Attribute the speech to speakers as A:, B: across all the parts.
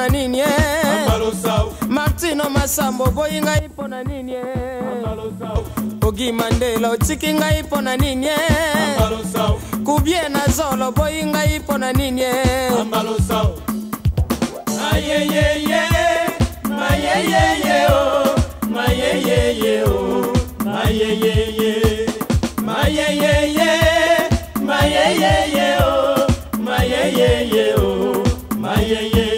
A: ipona nini Martino Masambo boyinga ipona nini Ogi Mandela otiki nga ipona nini Kubiena Zolo boyinga ipona nini
B: Ayeyeye Mayeyeye oh Mayeyeye oh Mayeyeye Mayeyeye Mayeyeye oh Mayeyeye oh Mayeyeye.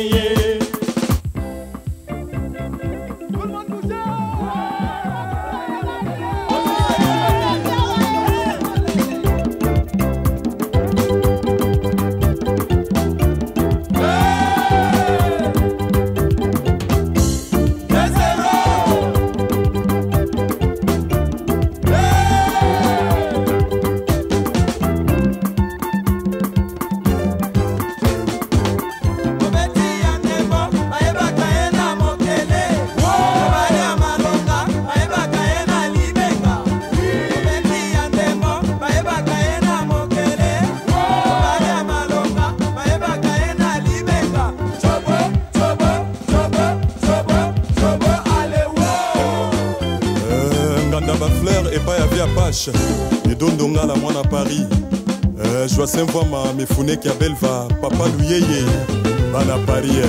C: Et Dondonga la moine à Paris. Je vois 5 fois ma mefouné qui a belva. Papa Louyeye, ban à Paris.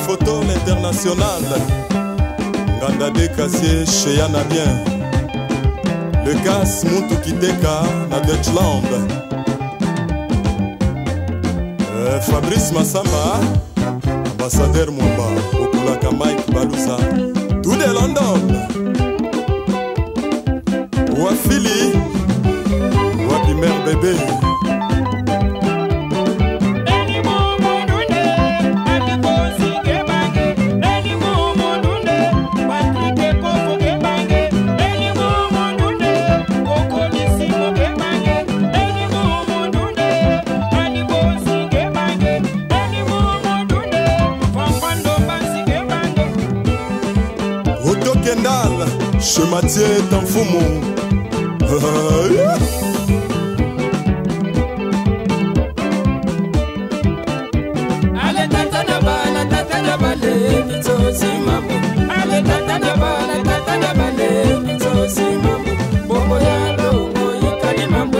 C: Photo l'international Nganda de Cassier chez Yana bien Le Gas Muntu Kiteka na Deutschland Fabrice Massamba Ambassadeur Mwamba Okulaka Mike Balusa Tout de London Wafili Wapimer bébé Je m'attiens dans Fumo.
A: Ale tata na bale, mitosi mambo. Ale tata na bale, mitosi mambo. Bongo ya longo yikali mambo,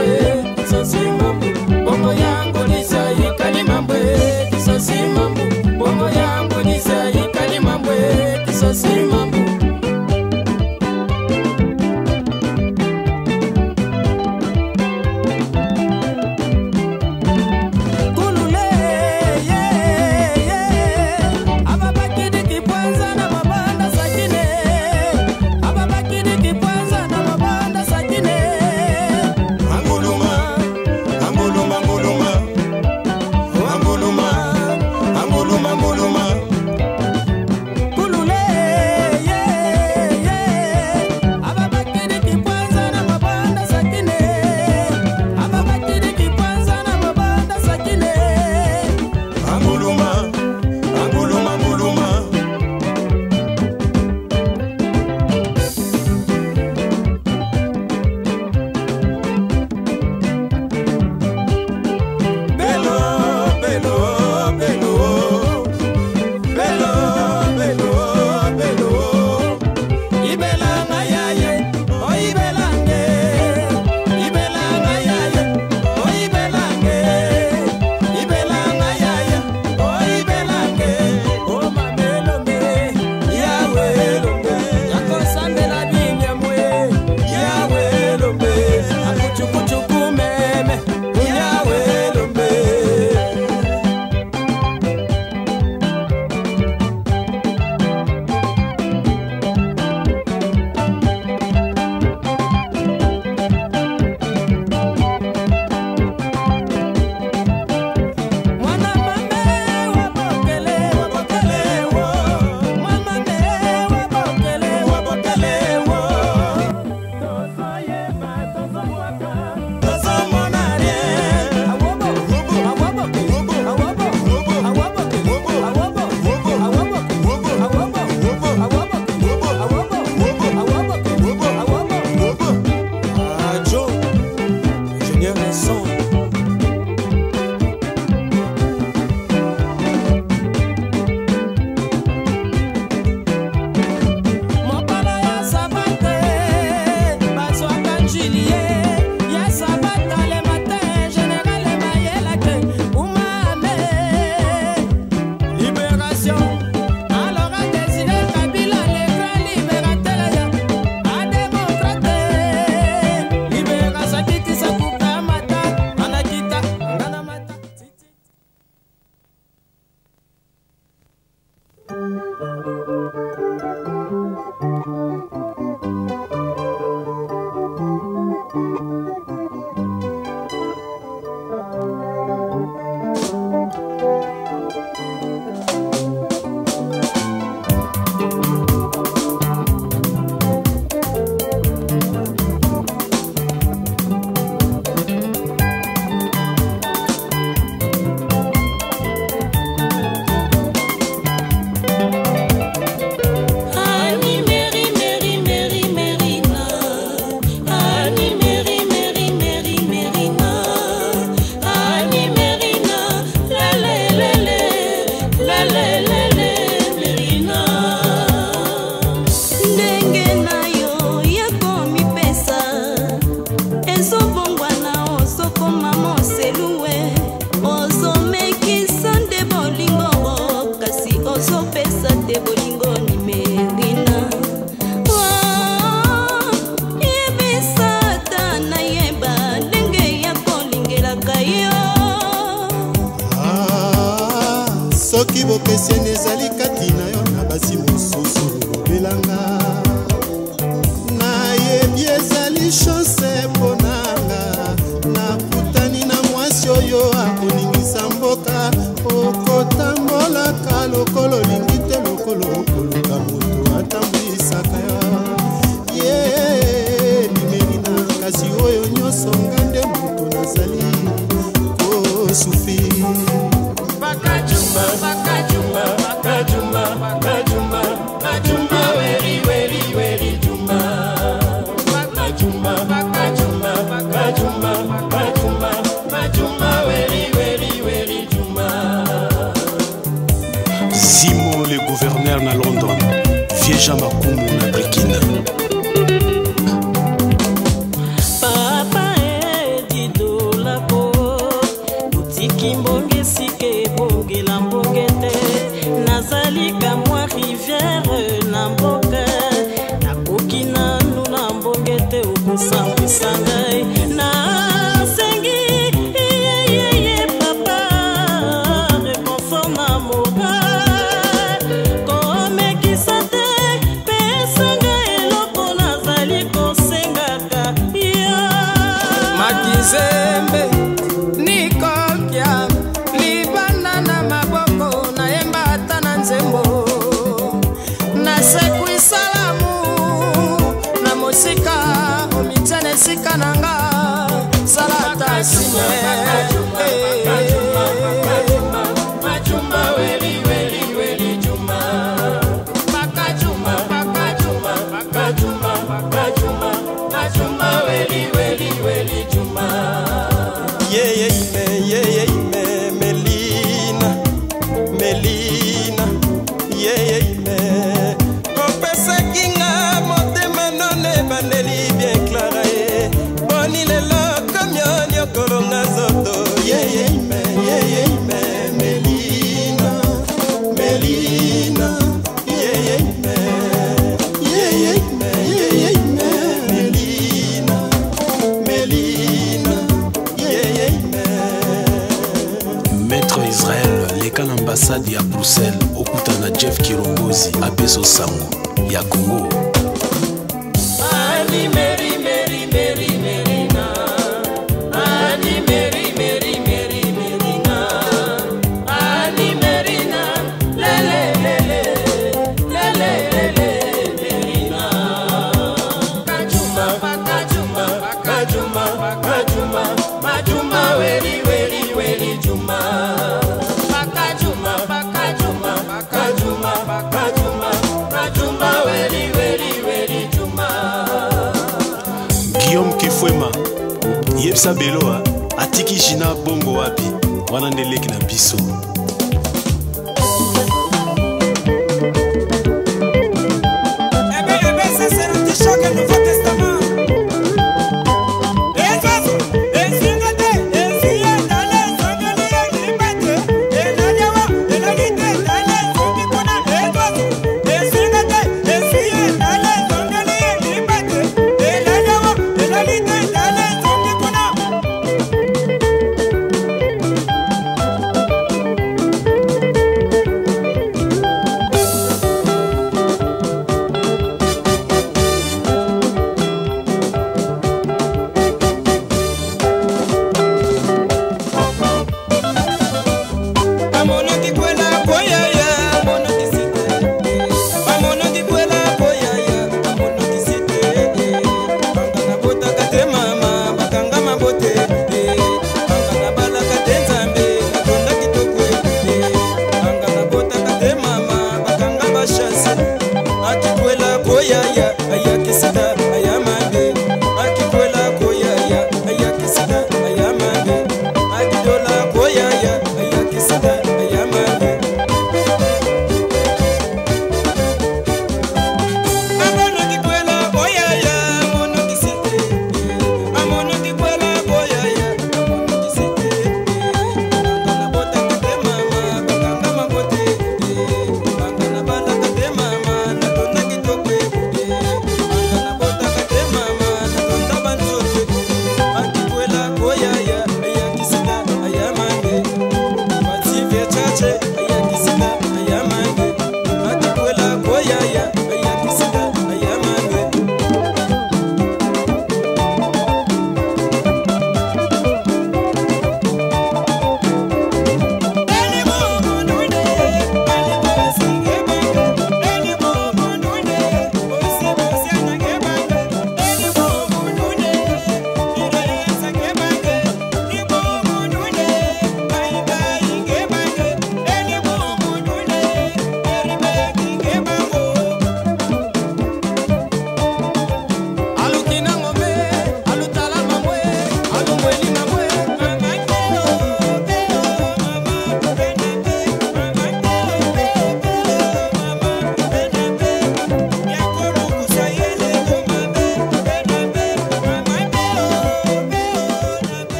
A: mitosi mambo. Bongo yangu nisa yikali mambo, mitosi mambo. Bongo yangu nisa yikali mambo, mitosi mambo. Ababa kidi kipwanza na baba
D: bokeseni ezali kati na yo na basi mosusu belanga nayebi ezali chance mponanga nakutani na mwasi oyo akoningisa mboka okotambolaka lokolo lingi te lokolo okoluka moto atambwisaka yo limelina kasi oyo nyonso nga nde moto nazali kosufi
B: Bakajuma, Bakajuma, Bakajuma, Bakajuma, Bakajuma, weri, weri, weri, Juma. Bakajuma, Bakajuma, Bakajuma, Bakajuma, Bakajuma, weri, weri, weri, Juma.
E: Zimo le gouverneur na London, Vieja Makumu na Brikina.
F: Papa Dido la po, boutique mbonge sike bonge la mbongete, nazali kamwa rivière na mboka, nakoki nanu na mbongete okosambwisa ngai na sengi ye papa réconfort na moral komekisa te pesa ngai eloko nazali kosengaka yo
A: Makizembe nikokya libanda na maboko nayemba ata na nzembo nasekwi salamu na mosika omitene esika na nga salata sine
B: Bakajuma, weri, weri, weri, Juma. Bakajuma, Bakajuma, Bakajuma, Bakajuma, Bakajuma, weri, weri, weri, Juma.
G: Yeye ime Melina Melina yeye ime opesa kinga motema none bandeli bien clara ye boni lelo kamion yokolonga zoto yeye ime Melina Melina yeye ime Melina Melina yeye ime
E: Maître Israël leka na ambassade ya Bruxelles okuta na Jeff Kirongozi apeso sango ya Congo.
B: Ani meri, meri, meri, merina. Ani meri, meri, meri, merina. Ani merina, lele, lele, lele, lele, merina. Bakajuma, Bakajuma, Bakajuma, Bakajuma, Bakajuma, weri, weri, weri, Juma. Bakajuma, Bakajuma, Bakajuma, Bakajuma, Bakajuma, weri, weri, weri, Juma.
E: Guillaume Kifwema yebisa beloa atiki jina bongo wapi wana ndeleki na biso.
A: Ça c'est le petit choc du Nouveau Testament.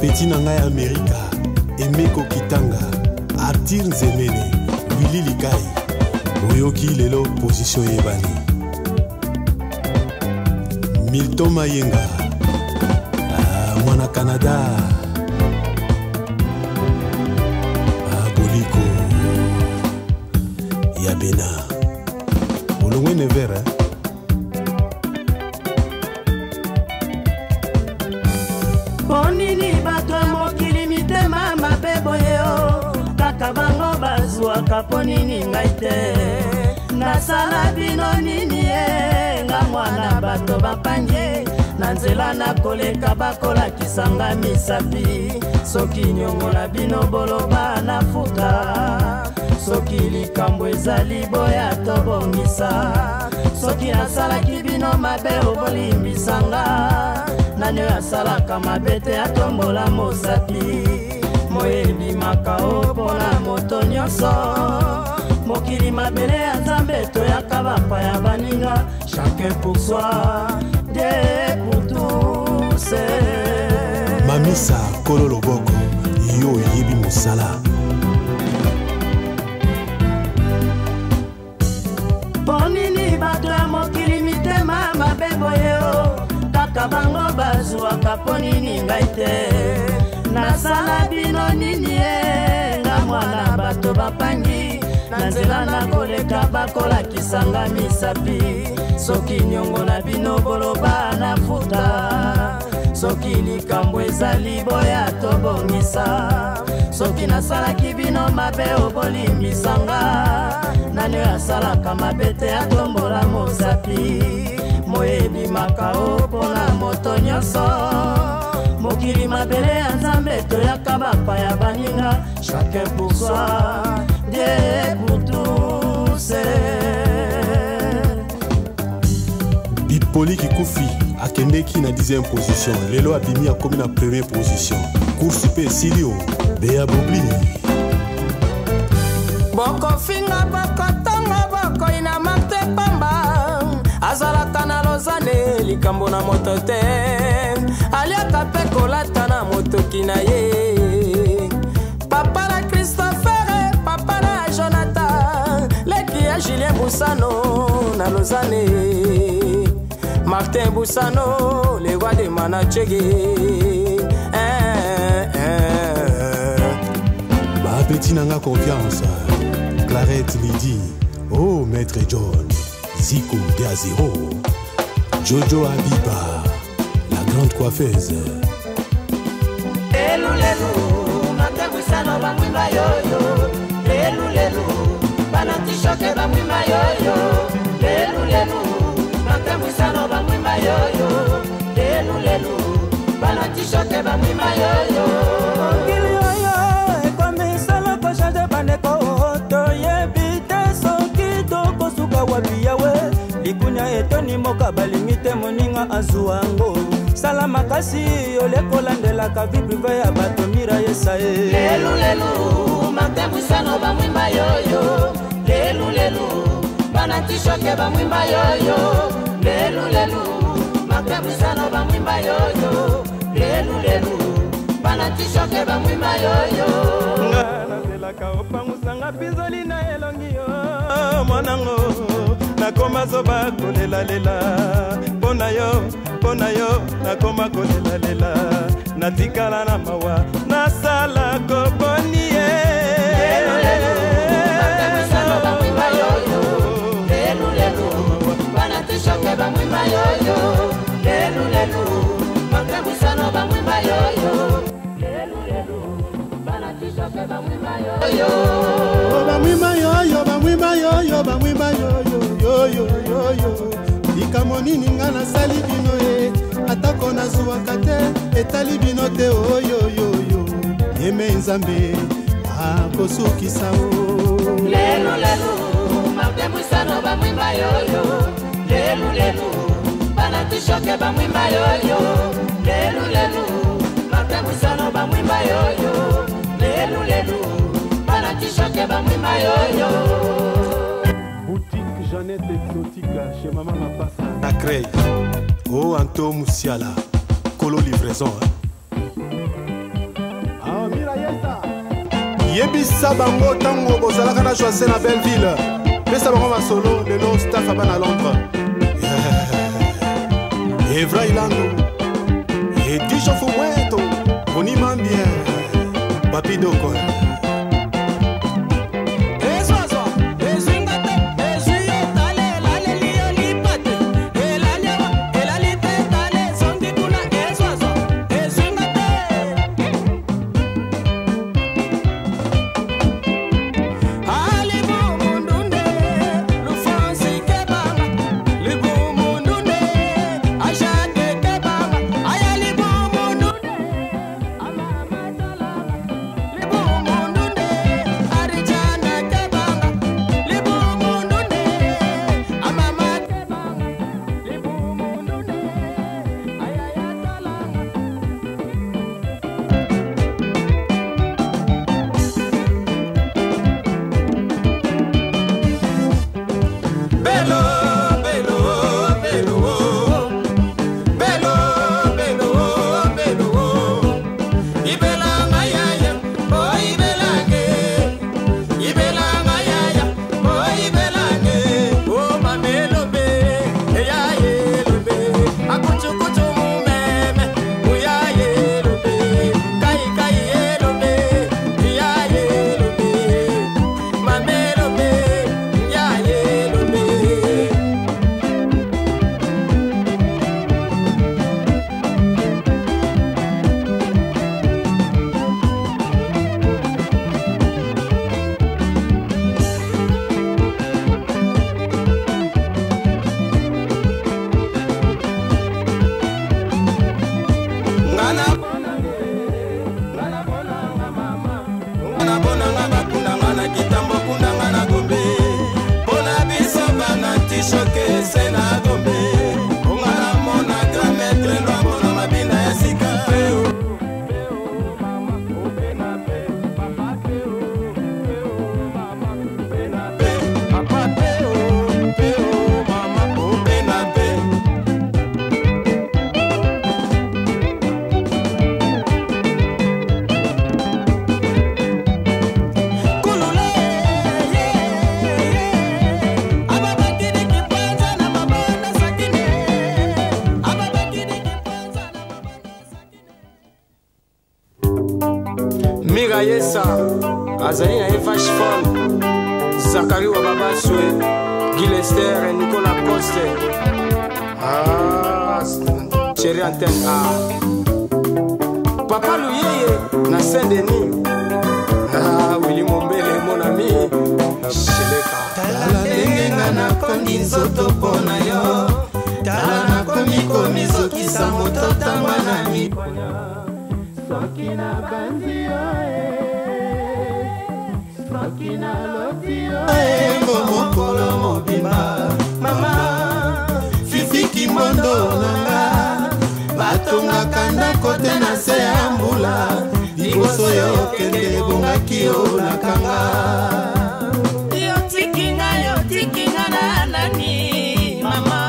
D: bapeti na ngai Amerika, Emeko Kitanga, Arthur Nzemene, Willy Likai, oyoki lelo position yebani. Milton Mayenga, mwana Canada, Boliko, Yabena, Olongwe Nevera.
F: Ponini bato ya mokili mitema mabe boye o, kaka bango bazwaka ponini ngai te. Nasala bino nini ye, nga mwana bato bapangi, na nzela nakoleka bakolakisanga misapi. Soki nyongo na bino boloba nafuta, soki likambo ezali boya tobongisa. Soki nasalaki bino mabe obolimbisanga, nani asalaka mabe te atombola mosapi. Moyebi makao mpona moto nyonso, mokili mabele ya Nzambe toyaka bapaya baninga. Chacun pour soi, Dieu pour tous.
D: Mamisa Kolo Loboko, yo yebi mosala.
F: Ponini bato ya mokili mitema mabe boye o, kaka bango bazwaka ponini ngai te. Nasala bino nini ye, nga mwana bato bapangi, na nzela nakoleka bakolakisanga misapi. Soki nyongo na bino boloba nafuta, soki likambo ezali boya tobongisa. Soki nasalaki bino mabe obolimbisanga, nani asalaka mabe te atombola mosapi. Moyebi makao mpona moto nyonso, mokili mabele ya Nzambe toyaka bapaya baninga. Chacun pour soi, Dieu pour tous.
D: Bipoli Kikufi akendeki na 10e position, lelo abimi akomi na 1e position. Course pe Silio, Bea Bobli.
A: Boko finga boko tonga boko ina mate pamba, azalaka na Lozane likambo na moto te, aliaka pe kolata na motoki na ye. Papa na Christopher, papa na Jonathan, leki ya Julien Boussano na Lozane. Martin Boussano, le roi de Manachege.
D: Ba petit nanga confiance, Clarette Lydie, oh Maître John, Zico de Azero, Jojo Abiba, la grande coiffeuse.
F: Lelu lelu, Martin Boussano bamwimba yoyo. Lelu lelu, banatishoke bamwimba yoyo. Lelu lelu, Martin Boussano bamwimba yoyo. Lelu lelu, banatishoke bamwimba yoyo.
A: Okili yoyo, ekomi sala ko change bandeko. Toyebi te soki tokosuka wapi yawe. Likunya etoni moka balingi te moninga azuango. Sala makasi olekolandelaka vie prive ya bato mira yesae.
F: Lelu lelu, Martin Boussano bamwimba yoyo. Lelu lelu, banatishoke bamwimba yoyo. Lelu lelu, Martin Boussano bamwimba yoyo. Lelu lelu, banatishoke bamwimba yoyo.
A: Ngana zelaka opangusanga pinzoli na elongi yo. Mwanango, nakoma zoba kolela lela. Pona yo, nakoma kolela lela. Natikala na mawa, nasala koponi ye.
F: Lelu lelu, Martin Boussano bamwimba yoyo. Lelu lelu, banatishoke bamwimba yoyo. Lelu lelu, Martin Boussano bamwimba yoyo. Lelu lelu, banatishoke bamwimba yoyo.
D: Bamwimba yoyo, bamwimba yoyo, bamwimba yoyo, yoyo, yoyo. Likambo nini nga nasali bino ye, atako nazwaka te, etali bino te oyoyoyo. Yeme Nzambe akosukisa o.
F: Lelu lelu, Martin Boussano bamwimba yoyo. Lelu lelu, banatishoke bamwimba yoyo. Lelu lelu, Martin Boussano bamwimba yoyo. Lelu lelu, banatishoke bamwimba yoyo.
C: Boutique Jeannette Exotique chez Maman Mapassa.
D: Sacré, oh Anto Moussiala, Colo livraison. yebisa bango ntango bozalaka na Joacin na Belleville pesa bango masolo lelo staff aba na Londres Evra Ilando Edijo Fumweto Bonima bien Papi Doko
A: Yesa Azali na Evash Fon Zakari wa Babaswe Gilester et Nicolas Coste Chéri Antenne A Papa Louyeye na Saint-Denis Willy Mombele mon ami Cheleka
G: Tala ndenge nga nakondi nzoto pona yo Tala nakomi zokisa moto tangwa na miponya Soki na bandi yo Soki na loti yo Mokolo mobimba Mama Fifi Kimondo nanga Batongaka ndako te na se ya mbula Liboso yo kende bongaki yo nakanga
F: Yo tikinga na nani mama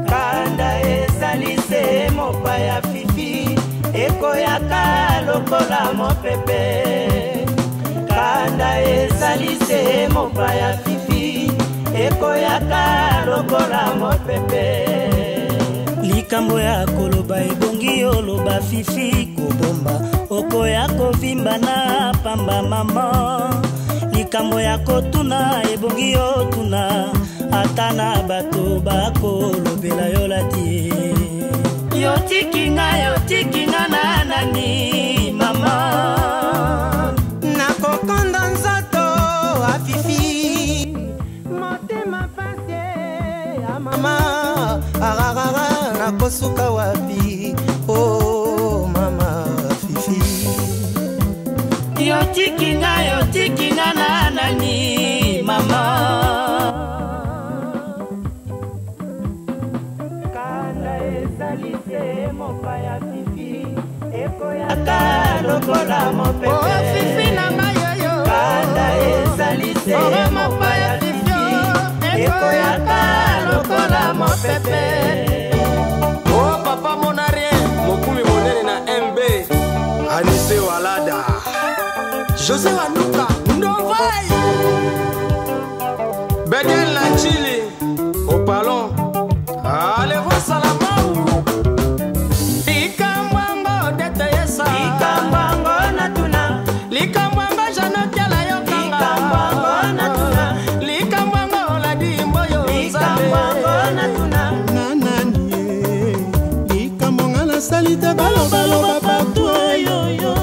F: Kanda ezalise mopaya Fifi Ekoyaka lokola mopepe Kanda ezalise mopaya Fifi Ekoyaka lokola mopepe Likambo ya koloba ebongi yo loba Fifi kobomba Okoya kovimba na pamba mama Likambo ya kotuna ebongi yo tuna Atana bato bakolobela yo lati Yo tikinga na nani mama
G: Nakokonda nzoto a Fifi Motema pase a mama Ararara nakosuka wapi Oh mama Fifi
F: Yo tikinga na nani mama Kanda ezalise mopaya Fifi Ekoyaka lokola mopepe Oh Fifi na mayoyo Kanda ezalise mopaya Fifi Ekoyaka lokola mopepe
A: Oh papa monarien Mokumi monene na MB José Wanuka, Ndovai, Bedel la Chili, au palon, allez voir Salamaou, Likamwango Deteyesa,
F: Likamwango Natuna,
A: Likamwango Janokia la Yokanga,
F: Likamwango Natuna,
A: Likamwango la Dimboyo,
F: Likamwango Natuna,
D: Nananie, Likamwango la salite balo balo bapartout yo yo.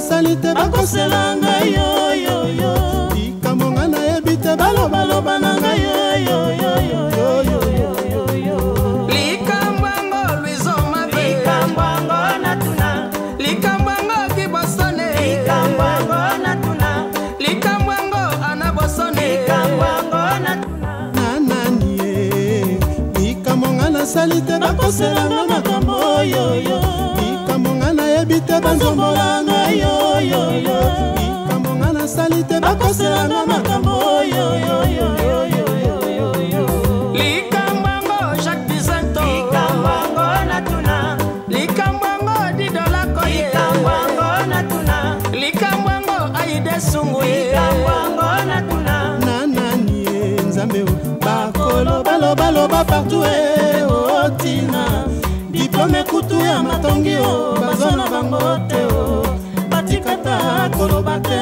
D: Salite bakoselanga yo yo yo ikamonga na yebite balobaloba nanga yo yo yo yo yo yo yo
A: Likamwango Luizo Mabe
F: Likamwango Natuna
A: Likamwango Kibosone
F: Likamwango Natuna
A: Likamwango Anabosone
F: Likamwango Natuna
D: Nananie ikamonga na salite bakoselanga makambo yo yo ikamonga na yebite banzombolanga yo yo yo ikamonga na salite bakoselanga makambo yo yo yo yo yo yo
A: Likamwango Jacques Bizanto
F: Likamwango Natuna
A: Likamwango Didola Koye
F: Likamwango Natuna
A: Likamwango Aide Sungu
F: Likamwango Natuna
D: Nananie nzambe bakolo balobaloba partout otina diplome kutu ya matongi o bazona bango te o batikata koloba te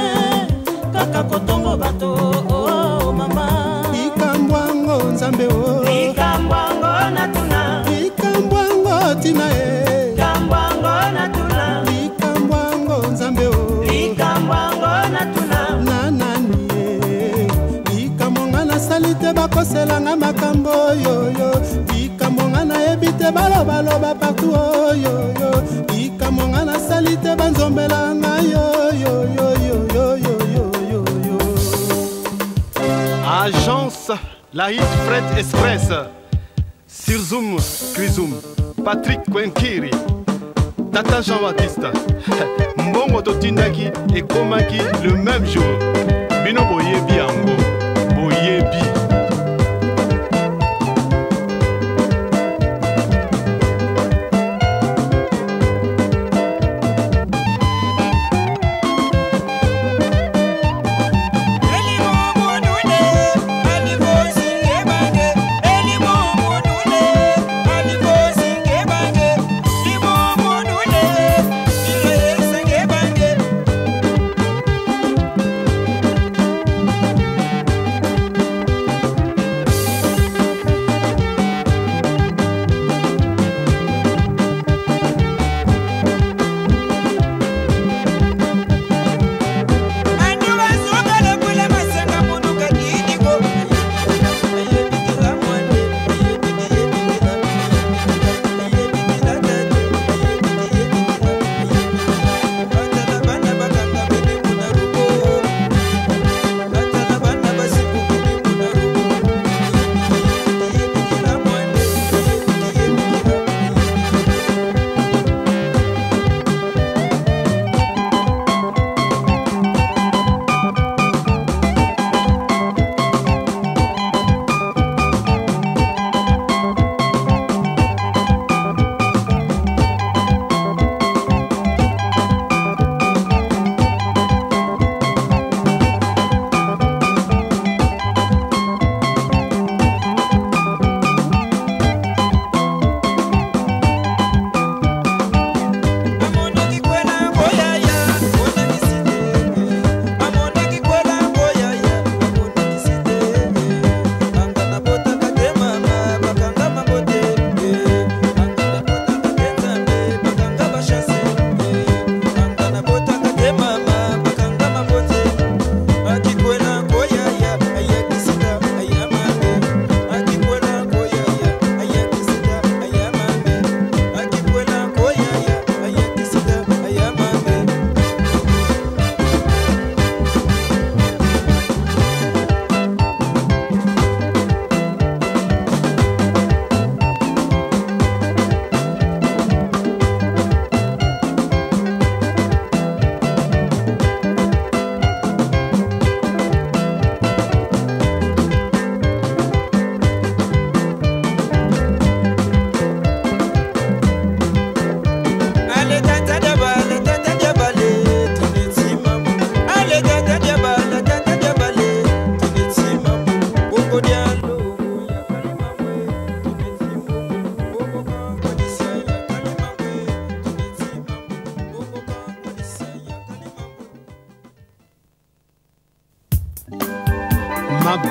D: kaka kotongo bato o mama likambwango nzambe o
F: Likamwango Natuna
D: likambwango tina e
F: Likamwango Natuna
D: likambwango nzambe o
F: Likamwango Natuna
D: nananie likamonga na salite bakoselanga makambo yoyo likamonga na yebite balobaloba partout oyoyo likamonga na salite banzombelanga yoyoyoyoyoyoyo.
H: Agence Lahit Fret Express sur Zoom Krizum Patrick Kwenkiri Tata Jean-Baptiste Mbongo totindaki ekomaki le même jour bino boyebi yango boyebi.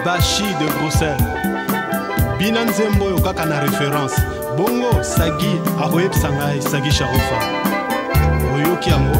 H: Bashi de Bruxelles. Bina nzembo yo kaka na référence. Bongo Sagi akoyeb sangai Sagi Sharofa. Oyoki yango.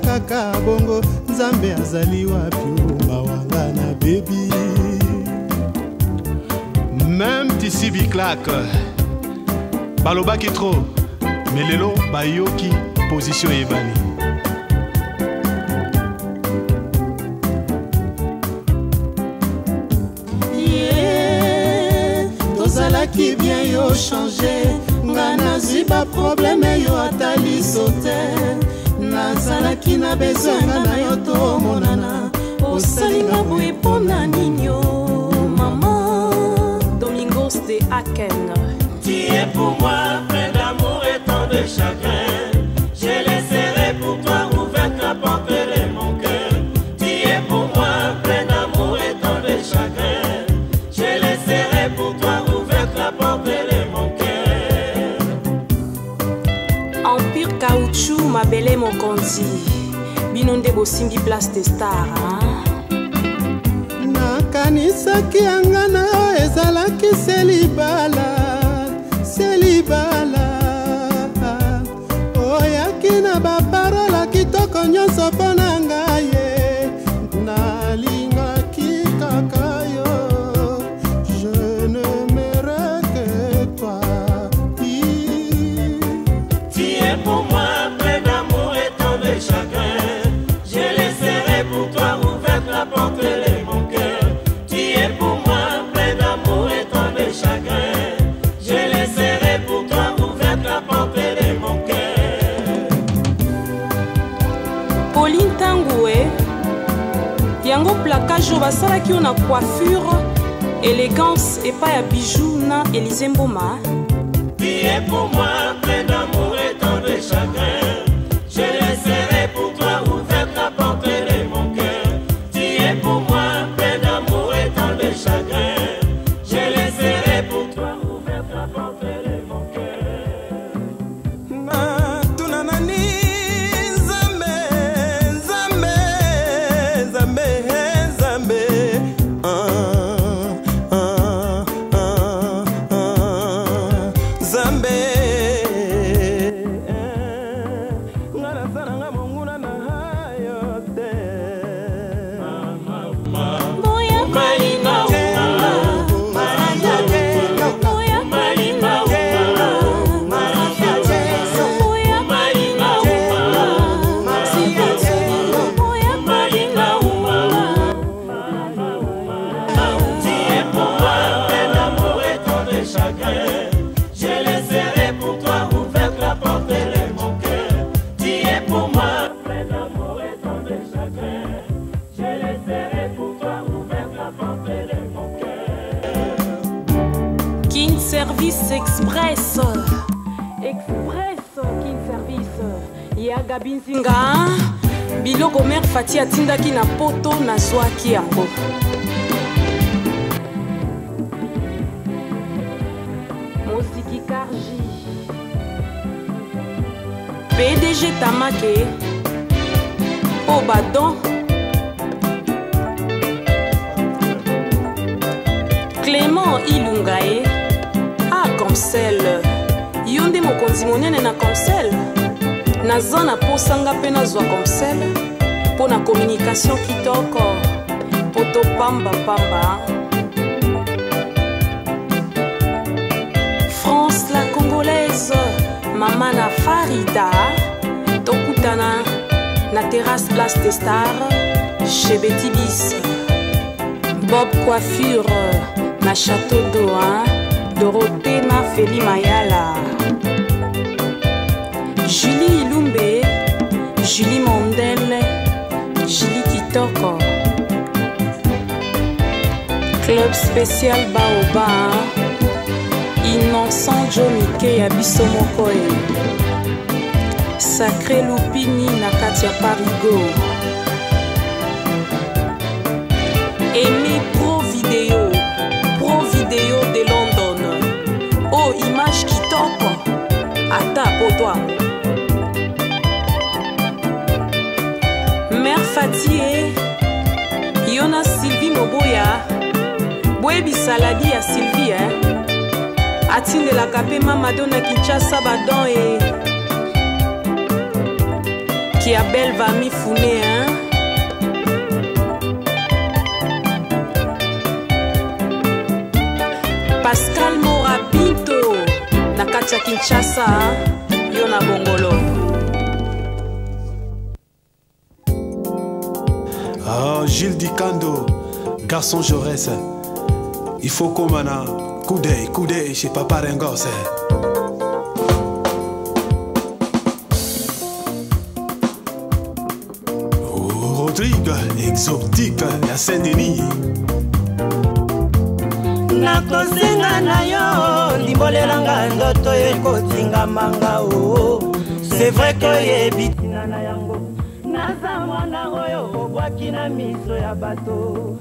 D: Kaka bongo Nzambe azali wapi wanga na baby.
H: Même Tissi Biclac balobaki trop mais lelo bayoki position ebani.
D: Tozalaki bien yo changer nga nazwi ba problème yo atali sauter. Nazalaki na bezonga na yo tomonana
I: osalinga boye mpona nini yo maman. Domingos de Aken.
B: Tu es pour moi plein d'amour et tant de chagrin. Je laisserai pour toi ouverte la porte de mon cœur. Tu es pour moi plein d'amour et tant de chagrin. Je laisserai pour toi ouverte la porte de mon cœur.
I: Empire Caoutchouc mabele mokonzi bino nde bosimbi place de star.
D: Nakanisaki yanga na yo ezalaki selibala oyaki na baparola kitoko nyonso mpo na ngai ye nalingaki kaka yo. Je ne m'aimerai que toi.
B: Tu es pour moi plein d'amour et tant de chagrin. Je laisserai pour toi ouverte la porte de mon cœur. Tu es pour moi plein d'amour et tant de chagrin. Je laisserai pour toi ouverte la porte de mon cœur.
I: Pauline Tangoué yango placage oyo basalaki yo na coiffure élégance epai ya bijou na Élysée Mboma.
B: Tu es pour moi plein d'amour et tant de chagrin. Je laisserai pour toi ouverte la porte de mon cœur. Tu es pour moi plein d'amour et tant de chagrin. Je laisserai pour toi ouverte la porte de mon cœur.
G: Tunanani Nzambe, Nzambe, Nzambe, Nzambe. Nzambe. Ngana saranga monguna na hayote.
I: Boya
B: Malina
I: King Service Express. King Service. Yaga Binzinga. Biloko mère Fati atindaki na poto na zwaki yango. Mosiki Karji. PDG Tamake. Obadon. Clément Ilungae. Ah, Comsel. Yonde mokonzi monene na Comsel. Naza na posanga pe nazwa Comsel. Po na communication kitoko. Poto pamba pamba. France la Congolaise. Mamana Farida. Tokutana na terrasse Place des Stars. Chez Betty Bis. Bob Coiffure. Na Château d'Eau, Dorothée na Feli Mayala. Kitoko. Club spécial Baoba. Innocent Jonike ya biso moko e. Sacré Lupini na Katia Parigo. Aimé Pro Vidéo de London. Oh, image Kitoko. Ata pour toi. Mère Fatie. Yona Sylvie Moboya. Boebi Saladi ya Sylvie, Atine de la Capé Madonna Kinshasa Badon et qui a belle va mi founé, Pascal Morapinto Nakacha Kinshasa, Yona Bongolo.
H: Ah, Gilles Dicando, garçon Jaurès. Il faut qu'on a coup d'œil chez Papa Rengos. Rodrigue, exotique, la Saint-Denis.
F: Nakosenga na yo, limbolelanga ndoto ekotinga manga o. C'est vrai que yebitina na yango. Naza mwana oyo obwaki na miso ya bato.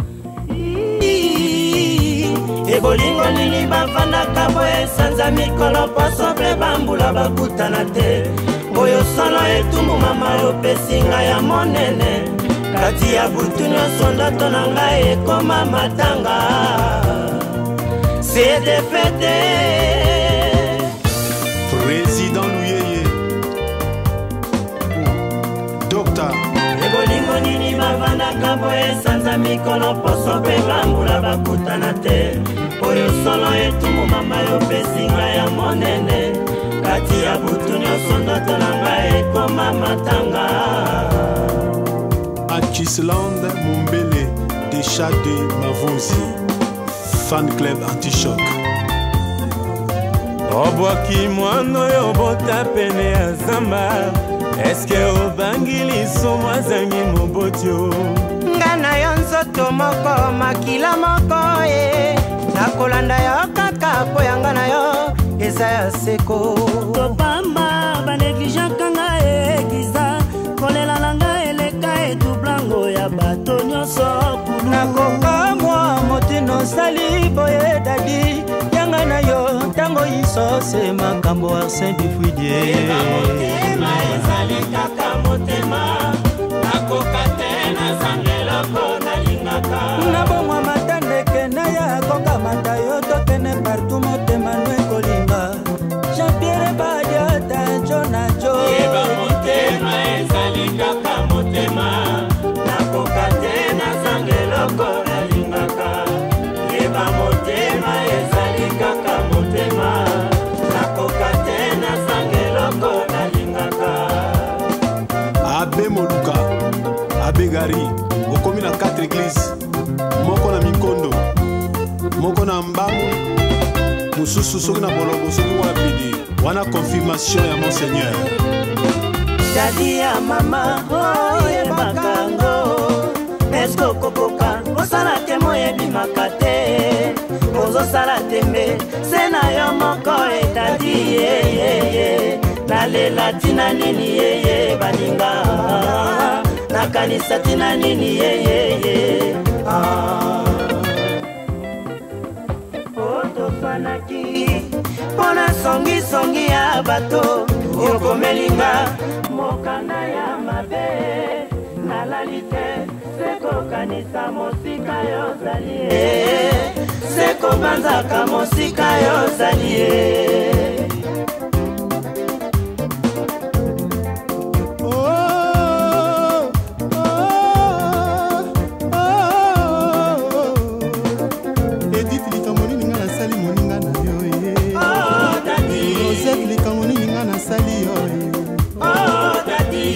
F: Ebolingo nini bavandaka boye sanza mikolo poso mpe bambula bakutana te. Boyo solo etumbu mama yopesinga ya monene. Kati ya butu nyonso ndoto na ngai ekoma matanga. C'est des fêtes.
H: Président Louyeye. Docteur.
F: Ebolingo nini bavandaka boye sanza mikolo poso mpe bambula bakutana te. Oyo solo etumbu mama yopesinga ya monene. Kati ya butu nyonso ndoto na ngai ekoma matanga.
H: Akisland Mumbele Decha de Mavosi. Fan club anti-choc.
A: Obwaki mwana oyo bota pene ya zamba. Eske obangili somo azangi mobotio.
F: Ngana yo nzoto moko makila moko e. Nakolanda yo kaka po yanga na yo eza ya seko. Topamba banegligeaka nga egiza. Kolela langa eleka edublango ya bato nyonso kulu. Nakokamwa motino sali boye dadi. Yanga na yo tango iso se makambo Arsène Dufuidier. Motema ezali kaka motema. Nakoka te nazangela po nalingaka. Nabongwa matandeke na ya koka mata yo tokene partout motema no ekolinga. Jean-Pierre Badiata Jona Jo. Yeba motema ezali kaka motema. Nakoka te nazangela po nalingaka. Yeba motema ezali kaka motema. Nakoka te nazangela po nalingaka.
H: Abe Moluka, Abe Gari, okomi na 4 églises. Moko na Mikondo, moko na Mbangu, mususu soki na Bolongo soki wapidi. Wana confirmation ya Monseigneur.
F: Dadi ya mama, oye bakango. Esko kokoka, osala te moye bimakate. Ozo sala tembe, sena yo moko e dadi ye. Nalela tina nini ye baninga. Nakanisa tina nini ye. Otofanaki, pona songi ya bato. Yokomelinga, mokanda ya mabe. Nalalite, seko kanisa mosika yo zalie. Seko banzaka mosika yo zalie.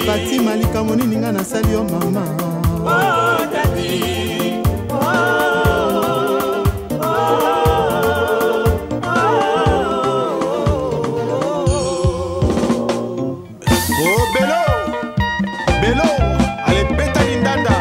D: Fatima likamoni ninga na sali yo mama.
F: Oh daddy.
H: Oh Bello, Bello, allez beta lindanda.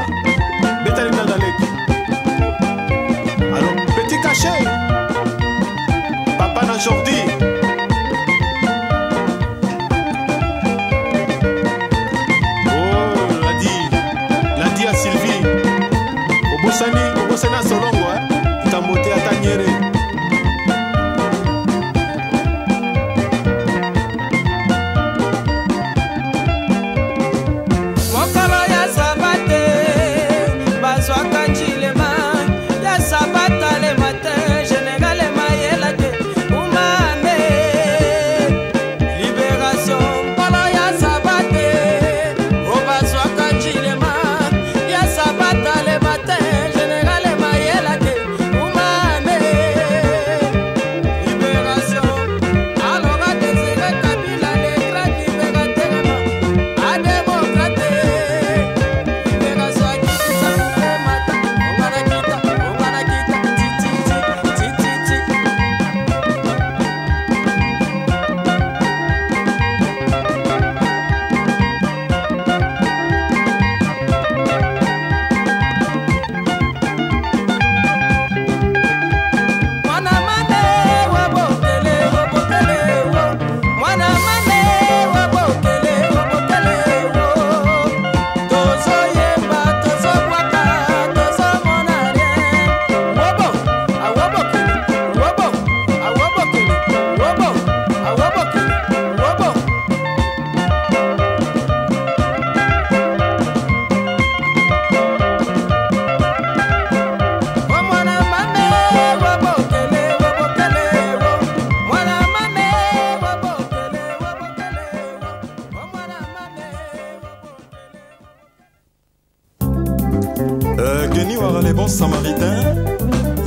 C: bienvenu waka les bons samaritains.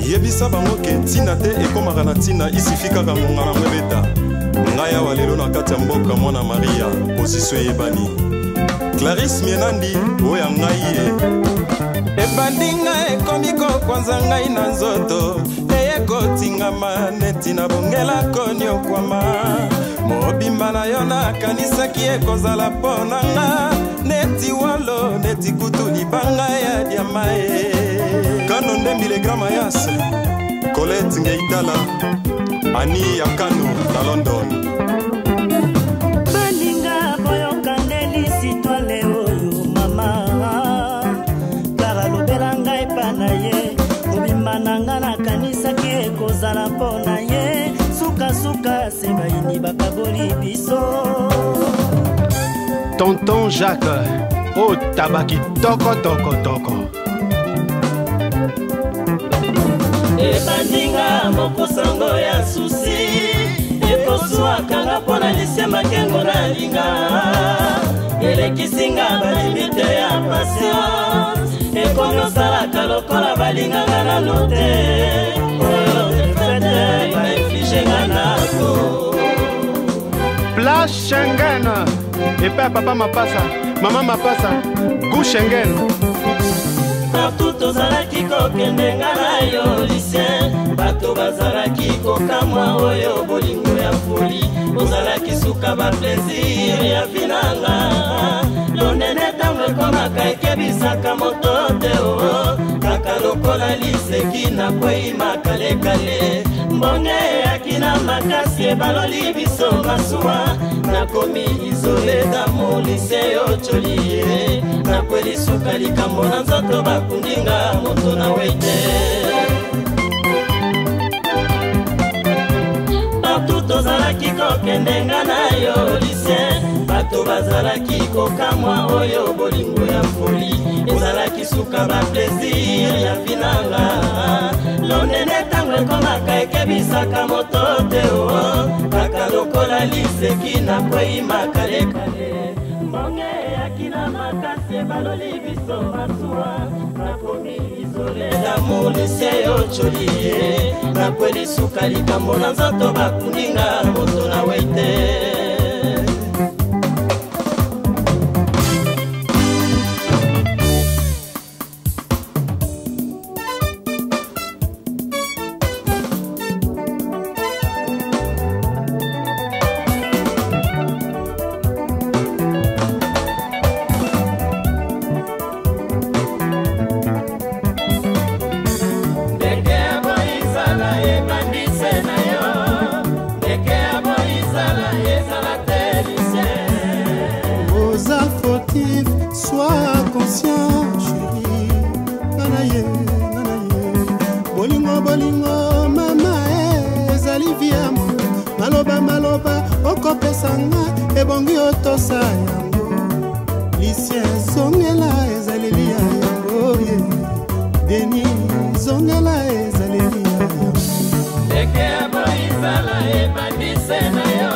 C: Yebisa bango ke ntina te ekomaka na ntina isifi kaka ngonga na mwebeta. Ngai awa lelo na kati ya mboka mwana Maria position eyebani. Clarisse Mienandi oyo ngai ye ebandinga ekomi kokwanza ngai na nzoto eye kotingama neti na bongela koniokwama mobimba na yo nakanisaki ekozala mpo na nga neti wolo neti kutu libanga ya diama ye kano nde miligrama yase Colette Ngeitala Ani ya Kano na London.
F: kozala mpona ye suka sebaini bakaboli biso.
H: Tonton Jacques o tabaki toko
B: ebandinga mokosango ya susi ekoswakanga mpona lisema kengo na linga elekisinga balimite ya patience ekomi osalaka lokola balinganga nano te
H: Place Schengen et père papa Mapasa, maman Mapasa, goût Schengen.
B: Partout ozalaki kokende nga na yo lycée bato bazalaki kokamwa oyo bolingo ya foli ozalaki suka baplaisir ya vinanga lonene ntango ekomaka ekebisaka moto te o kaka lokola liseki na kwei makalekale mbonge eyaki na makasi ebaloli biso masuwa nakomi isole damo lise ocoli ye nakweli suka likambo na nzoto bakundinga moto na weite partout ozalaki kokende nga na yo lise bato bazalaki kokamwa oyo bolingo ya foli ezalaki suka baplaisir ya vinanga lonene ntango ekomaka ekebisaka moto te o kaka lokola liseki na kwei makalekale mbonge eyaki na makasi ebaloli biso masuwa nakomi isole damo lise ocoli ye nakweli suka likambo na nzoto bakundinga moto na weite.
D: Bolingo mama ezali viamo maloba okopesanga ebongi otosa yango Lucien zongela ezali lia yango Deni zongela ezali lia yango
B: Deke abo izala ebandise na yo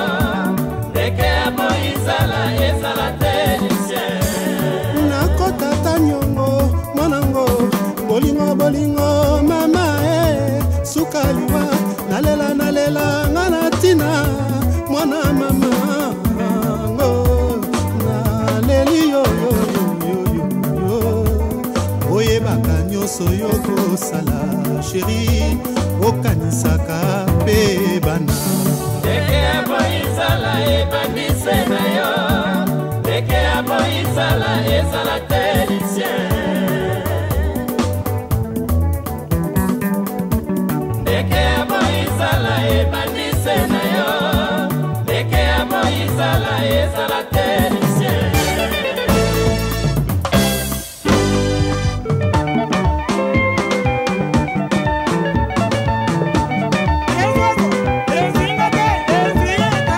B: Deke abo izala ezala te Lucien
D: nakotata nyongo mwanango bolingo mama sukaliwa nalela ngana tina mwana mama ngo naleli yo oyebaka nyonso yokosala sheri okanisaka mpe bana
B: Deke abo izala ebandise na yo Deke abo izala ezala te Lucien Deke abo izala ebandise na yo Deke abo izala ezala te Lucien
A: Ezinga te, ezinga te,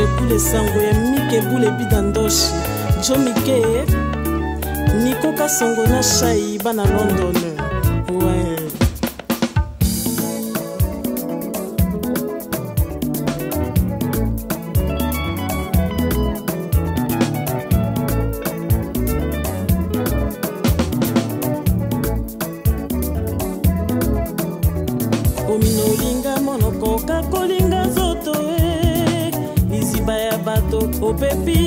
I: Serge Boule Sango ya Mike Boule Bidandoshi Jo Mike Nico Kasongo na Shai Bana London. Ouais. Kolinga zoto liziba ya bato opepi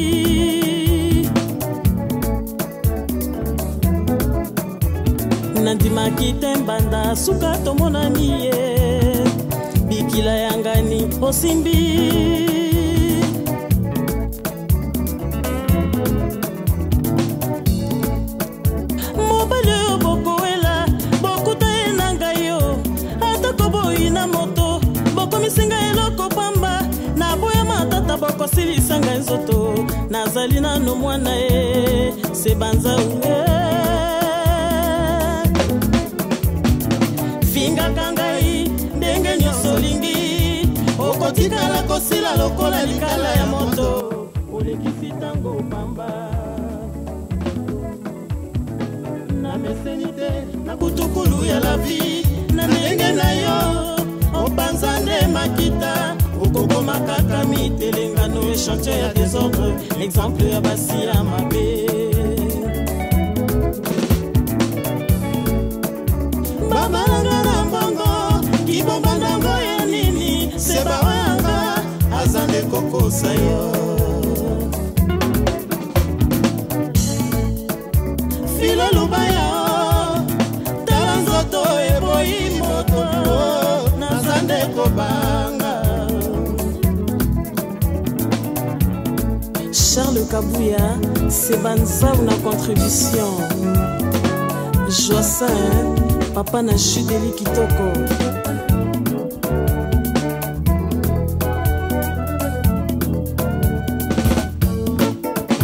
I: nandimaki te mbanda suka tomonani ye bikila yangani osimbi mobali oyo bokoela bokuta ye na ngai yo atako boyina moto bokomisinga eloko pamba na boya matata bokosilisa ngai nzoto nazali nano mwana ye se banza fingaka ngai ndenge nyonso olingi okotikala kosila lokola likala ya moto olekisi ntango pamba na meseni te na kutukulu ya la vie na ndenge na yo opanza nde makita okokoma kaka mitelengano échantillon ya désordre exemple ya basi ya mabe babalanga na mbongo kibomba ndango ya nini se bawanga aza nde kokosa yo filo lubaya tala nzoto eboyi moto Charles Kabouya, c'est Banza ou na contribution. Joassin, papa na Judeli Kitoko.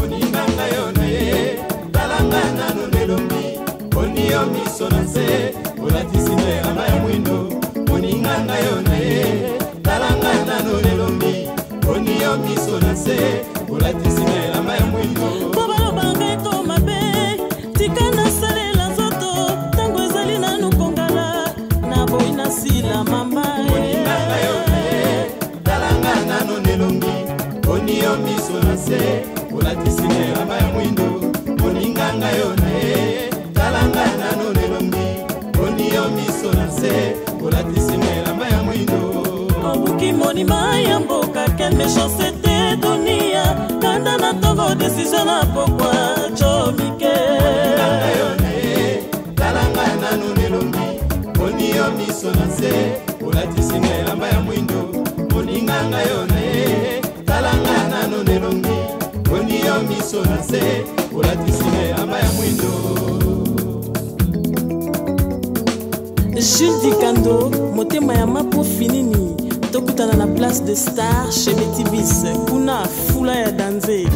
G: Oninganga yo na ye, talanga nano nelombi, oniyo miso na se, olatisime ama ya mwindo. Oninganga yo na ye, talanga nano nelombi, oniyo miso na se, olatisime ama ya mwindo.
I: Bobalo bangeko mabe, tika na salela nzoto, tango ezali nanu kongala, na boyi na sila mama.
G: Oninganga yo na ye, talanga nano nelombi, oniyo miso na se, olatisime ama ya mwindo. Oninganga yo na ye, talanga nano nelombi, oniyo miso na se, olatisime ama ya mwindo.
I: Obuki monima ya mboka ke méchanceté dunia kanda na tongo décision na pokwa chomike
G: Oninganga yo na ye, talanga nano nelombi, oniyo miso na se, olatisime ama ya mwindo. Oninganga yo na ye, talanga nano nelombi, oniyo miso na se, olatisime ama ya mwindo.
I: Jules Dikando, motema ya mapo finini tokutana na place de star chez Betty Bis kuna fula ya danze.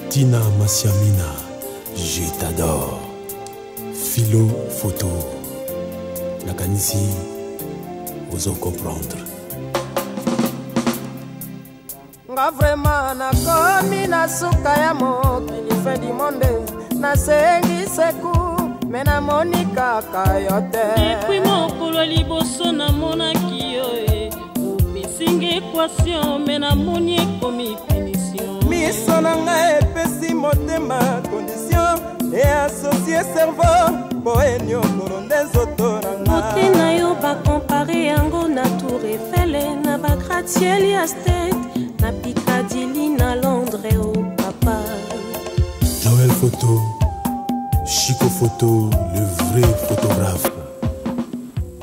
E: Tina Masiamina, je t'adore. Philo photo. Nakanisi, ozo comprendre.
A: Nga vraiment nakomi na suka ya mokili fin du monde. Nasengi seku me namoni kaka yo te.
J: Depuis mokolo liboso namonaki yo opesinga équation me namoni ekomi punition.
A: Miso na ngai epesi motema condition et associé cerveau boeni okolo nde nzoto na nga.
J: Mote na yo bakompare yango na Tour Eiffel na bagratiel ya State na Piccadilly na Londres o papa.
E: Joël Photo, Chico Photo, le vrai photographe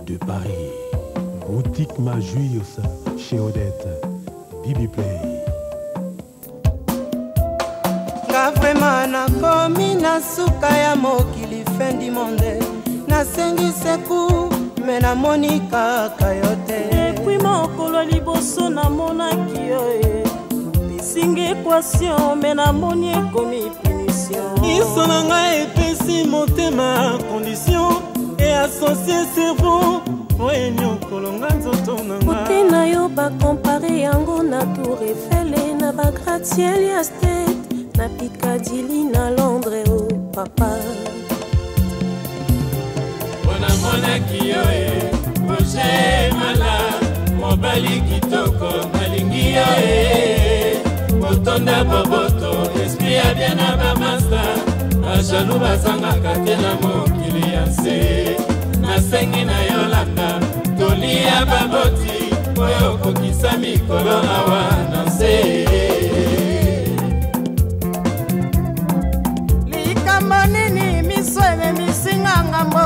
E: de Paris. Boutique Majuios chez Odette, Bibi Play.
G: Nga vraiment nakomi na suka ya mokili fin du monde. Nasengi seku me namoni kaka yo te.
J: Depuis mokolo liboso namonaki yo opesinga équation me namoni ekomi punition.
A: Miso na ngai epesi motema condition et associé cerveau boeni okolo nga nzoto na nga.
J: Mote na yo bakompare yango na Tour Eiffel na bagratiel ya State na Piccadilly na Londres o papa.
B: Bona monaki yo Roger Mala mobali kitoko nalingi yo botonda boboto esprit ya bien na bamaster ajalou bazangaka te na mokili ya nse. Nasengi na yo landa toli ya baboti oyo okokisa mikolo awa na nse.
A: Likambo nini miso ememisinga ngambo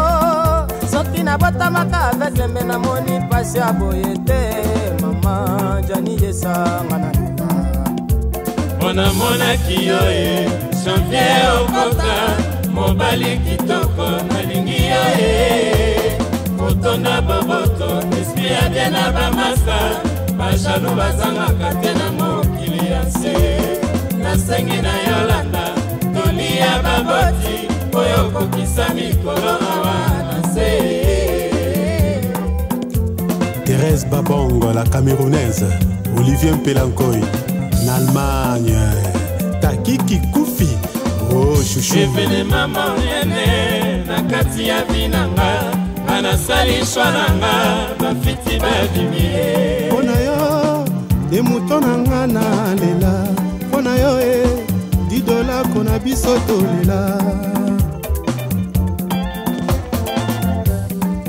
A: soki nabotamaka avegle namoni pasi ya boye te. Mama jani yesanga na lita
B: Bona monaki yo janvier okota mobali kitoko nalingi yo botonda boboto esprit ya bien na bamasa bajalou bazangaka te na mokili ya nse. Nasengi na yo landa toli ya baboti oyo okokisa mikolo awa na nse.
E: Thérèse Babongo, la Camerounaise. Olivier Mpelankoy, en Allemagne. Takiki Koufi, oh chouchou.
B: Evene maman nene na kati ya binanga anasali shwananga bafiti badimie.
D: Pona yo, de mutonanga na lela. Pona yo $10 kona bisoto lela.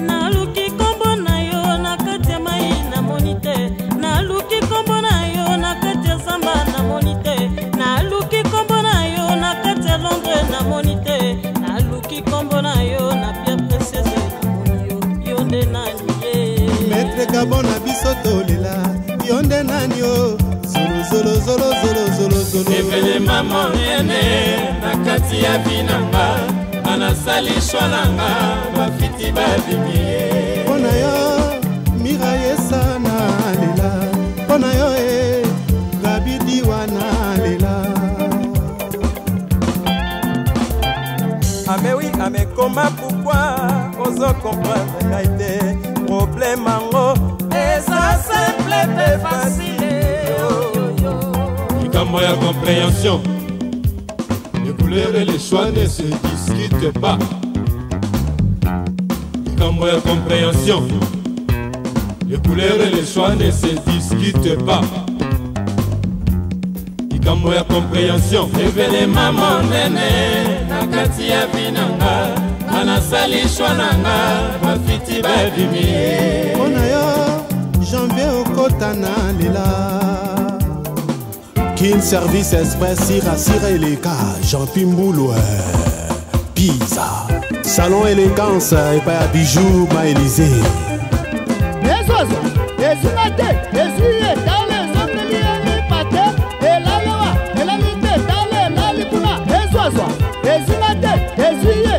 J: Naluki kombo na yo na kati ya mai na monite. Naluki kombo na yo na kati ya zamba na monite. Naluki kombo na yo na kati ya Londres na monite. Naluki kombo na yo na Pierre Précieuse na moni yo. Yo nde nani ye
D: Maître Gabon na bisoto lela. Yo nde nani yo. Zolo zolo zolo zolo zolo.
B: Evene maman nene na kati ya binanga anasali shwananga bafiti badimie.
D: Pona yo mira yesa na lela. Pona yo Gabidi wana lela.
A: Ame oui ame koma pourquoi ozo comprendre ngai te. Problème ango eza simple te facile.
B: Likambo ya compréhension, les couleurs et les choix ne se discutent pas. Likambo ya compréhension, les couleurs et les choix ne se discutent pas. Likambo ya compréhension, evele maman nene na kati ya binanga anasali shwananga bafiti badimie.
D: Pona yo janvier okota na lela.
E: Kin Service Express, Sira Eleka, Jean Pimboulou, Pisa. Salon Élégance, et pas à bijoux, ma Élysée.
K: Les oiseaux, les humains, les huiles, dans les hommes, les pâtés, et la loi, et la mité, dans les lalipuna, les oiseaux, les humains, les huiles.